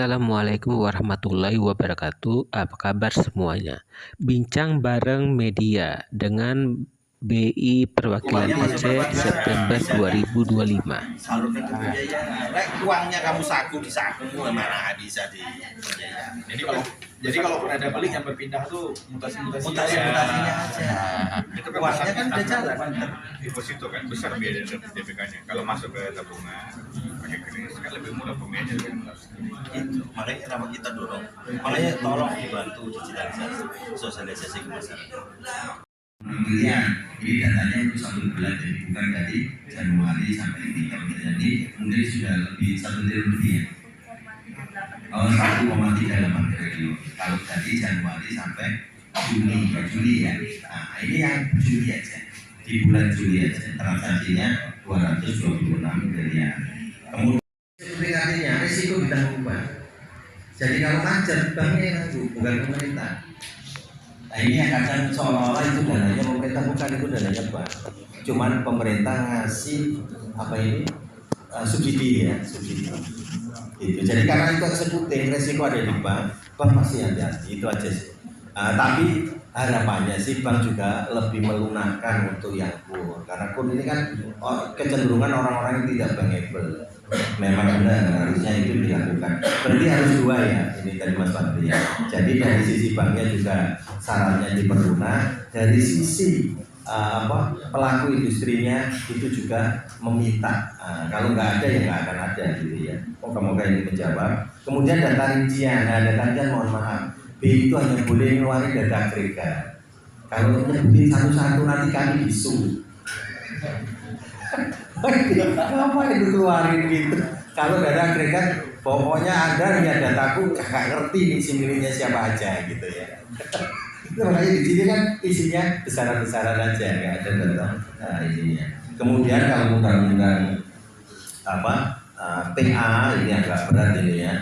Assalamualaikum warahmatullahi wabarakatuh. Apa kabar semuanya? Bincang bareng media dengan BI Perwakilan Aceh September 2025. Salurkan ke biaya. Uangnya kamu saku di saku mana bisa di biaya. Jadi kalau pun ada beli yang berpindah tuh mutasinya aja. Itu kan Uangnya kan udah jalan. Deposito kan besar biaya DPK-nya. Kalau masuk ke tabungan pakai kredit kan lebih murah pembiayaan kan. Itu makanya kenapa kita dorong. Makanya tolong dibantu digitalisasi, sosialisasi ke masyarakat. Pembelian ini datanya untuk 1 bulan, jadi bukan dari Januari sampai ini. Jadi mungkin sudah lebih 1 triliun lebih ya. 1,38 triliun. Kalau dari Januari sampai Juli ya. Nah ini yang Juli aja. Di bulan Juli aja transaksinya 226 miliar. Kemudian seperti artinya risiko ditanggung bank. Jadi kalau macet banknya yang nanggung, bukan pemerintah. Nah ini yang kadang seolah-olah itu dananya pemerintah, bukan, itu dananya bank. Cuman pemerintah ngasih apa ini subsidi ya, subsidi. Gitu. Jadi karena itu eksekutif, resiko ada di bank pasti hati-hati, itu aja sih. Tapi harapannya sih bank juga lebih melunakkan untuk yang kur, karena kur ini kan kecenderungan orang-orang yang tidak bankable. Memang benar harusnya itu dilakukan. Berarti harus 2 ya, ini dari Mas Fadli ya. Jadi dari sisi banknya juga syaratnya diperlunak, dari sisi pelaku industrinya itu juga meminta. Kalau nggak ada ya nggak akan ada gitu ya. Moga-moga ini menjawab. Kemudian data rincian, data rincian mohon maaf, B itu hanya boleh ngeluarin data agregat. Kalau nyebutin satu-satu nanti kami bisu. Kenapa itu keluarin gitu? Kalau data agregat, pokoknya Anda lihat dataku gak ngerti nih similnya siapa aja gitu ya. Itu makanya di sini kan isinya besaran-besaran aja, nggak ada data isinya. Kemudian kalau undang-undang PA ini agak berat ini ya.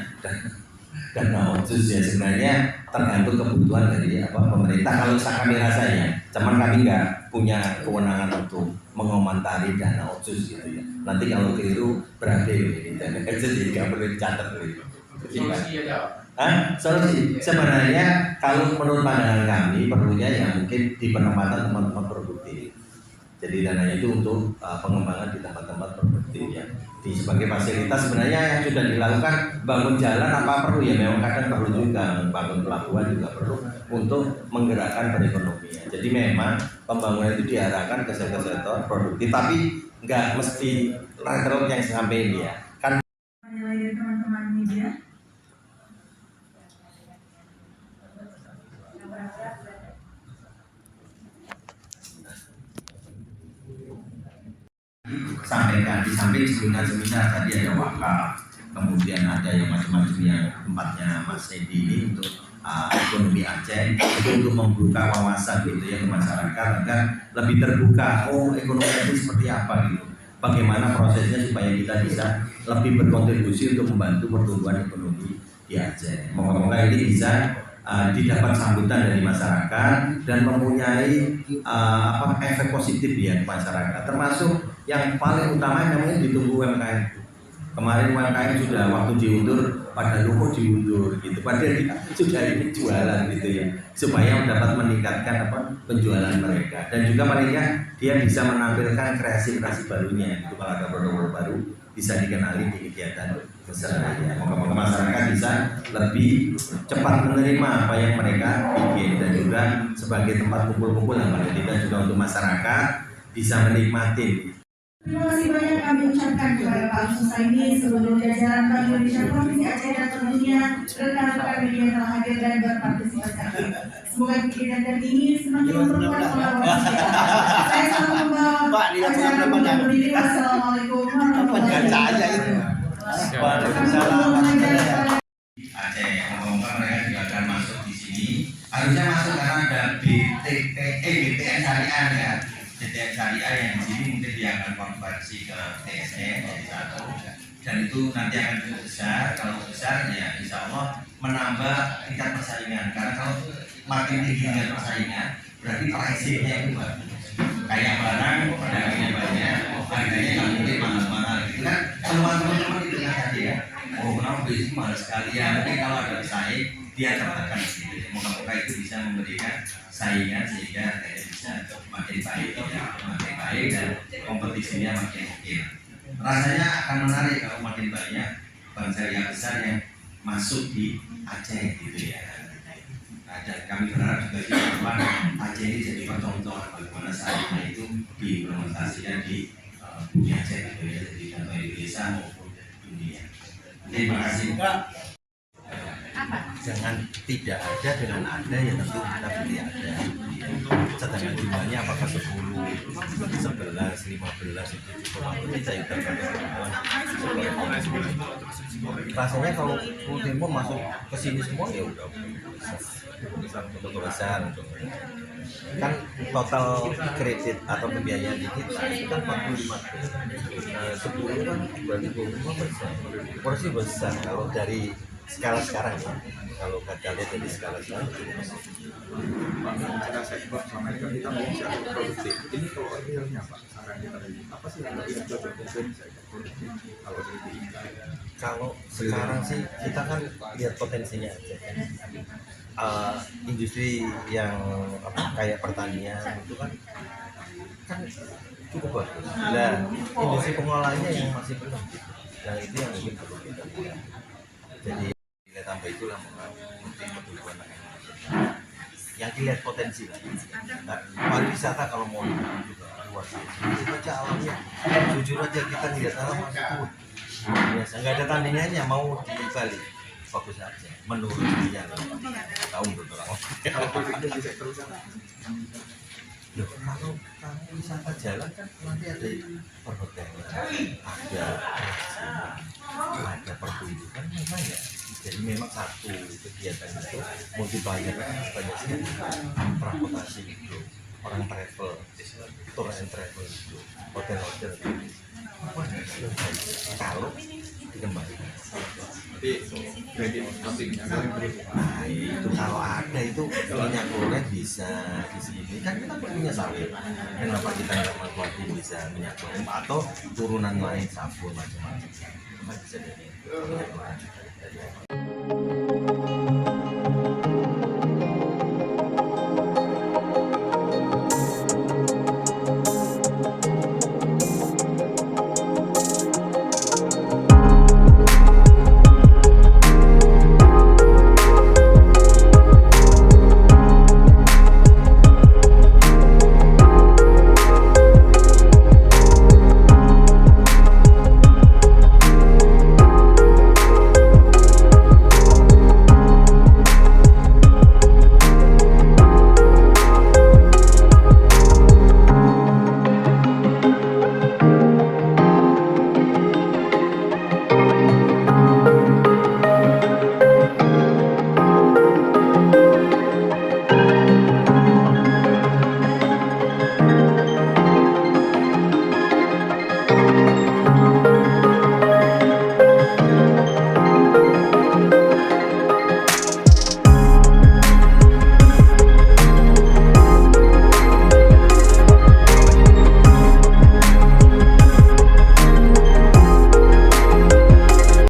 Dan otsus ya sebenarnya tergantung kebutuhan dari pemerintah. Kalau kami rasanya, cuman kami nggak punya kewenangan untuk mengomentari dana otsus gitu ya. Nanti kalau keliru berarti ini dan jadi nggak perlu dicatat gitu. Solusi sebenarnya kalau menurut pandangan kami perlunya ya mungkin di penempatan teman-teman produktif. Jadi dananya itu untuk pengembangan di tempat-tempat produktif ya. Di sebagai fasilitas sebenarnya yang sudah dilakukan, bangun jalan apa perlu ya, memang kadang perlu juga, bangun pelabuhan juga perlu untuk menggerakkan perekonomian. Jadi memang pembangunan itu diarahkan ke sektor produktif, tapi nggak mesti lateral yang sampai ini ya. Kan teman-teman media. Sampaikan di samping seminar tadi ada wakaf, kemudian ada yang macam-macam yang tempatnya Mas Edi ini untuk ekonomi Aceh itu untuk membuka wawasan gitu ya ke masyarakat agar lebih terbuka. Oh ekonomi Aceh seperti apa gitu, bagaimana prosesnya supaya kita bisa lebih berkontribusi untuk membantu pertumbuhan ekonomi di Aceh. Moga-moga ini bisa didapat sambutan dari masyarakat dan mempunyai efek positif ya di masyarakat, termasuk yang paling utama namanya ditunggu UMKM. Kemarin UMKM sudah waktu diundur pada lupa diundur gitu, padahal sudah ini jualan gitu ya, supaya dapat meningkatkan penjualan mereka dan juga paling dia bisa menampilkan kreasi-kreasi barunya itu. Kalau ada produk baru bisa dikenali di kegiatan besar ya. Moga-moga masyarakat bisa lebih cepat menerima apa yang mereka bikin dan juga sebagai tempat kumpul-kumpul yang dan juga untuk masyarakat bisa menikmati. Terima kasih banyak kami ucapkan kepada Pak Musaini, seluruh jajaran Bank Indonesia Provinsi Aceh dan tentunya rekan-rekan media yang telah hadir dan berpartisipasi aktif. Semoga kegiatan ini semakin memperkuat kolaborasi. Saya selalu membawa acara untuk berdiri. Wassalamualaikum warahmatullahi wabarakatuh. Aceh, ngomong-ngomong mereka juga akan masuk di sini. Harusnya masuk karena ada BTN Syariah ya. BTN Syariah yang di sini mungkin dia akan konversi ke TSN jadi satu, dan itu nanti akan cukup besar. Kalau besar ya insya Allah menambah tingkat persaingan, karena kalau makin tinggi tingkat persaingan berarti pricingnya itu bagus. Kayak barang pedagangnya banyak, harganya nggak mungkin mahal-mahal gitu kan. Semua teman-teman itu kan tadi ya, oh kenapa beli mahal sekalian. Mungkin kalau ada pesaing dia tertekan sedikit. Moga-moga itu bisa memberikan saingan sehingga bisa makin baik, ya, makin baik dan kompetisinya makin oke. Rasanya akan menarik kalau makin banyak bangsa yang besar yang masuk di Aceh gitu ya. Nah, dan kami berharap juga di depan Aceh ini jadi contoh-contoh bagaimana saingan itu diimplementasikan di bumi Aceh gitu ya, jadi contoh Indonesia maupun dunia. Terima kasih. Jangan tidak ada dengan ada ya tentu kita pilih ada. Sedangkan jumlahnya apakah 10, 11, 15 itu cukup kita rasanya kalau Ultimo masuk ke sini semua ya udah besar kan total kredit atau pembiayaan di kita itu kan 45 10 kan berarti 25%. Porsi besar kalau dari skala sekarang ya. Kalau kita lihat dari skala sekarang Pak, bicara sektor selama ini kan kita mau sektor produktif. Ini kalau realnya Pak, saran kita tadi apa sih yang lebih cocok untuk sektor produktif kalau dari kita? kalau sekarang sih kita kan lihat potensinya aja. Industri yang kayak pertanian itu kan cukup bagus. Dan industri pengolahannya yang masih belum gitu. Dan itu yang mungkin perlu kita lihat. Jadi nilai tambah itulah mungkin kebutuhan yang dilihat potensi lah. Nah, pariwisata kalau mau juga luar biasa. Baca alamnya, jujur aja kita lihat alam itu biasa, nggak ada tandingannya. Mau di Bali fokus aja menurut dia tahu betul Kalau produktif di sektor usaha, kalau wisata jalan kan nanti ada perhotelan, ada pertunjukan memang ya. Jadi memang satu kegiatan itu multiplier banyak sekali. Transportasi itu, orang travel, tour and travel itu, hotel-hotel itu. Kalau dikembalikan. tapi kredit sampingnya kan terus. Nah itu kalau ada itu minyak goreng bisa di sini kan kita punya sawit. Kenapa kita nggak manfaatin bisa minyak goreng atau turunan lain sabun macam-macam? Bisa dari minyak goreng.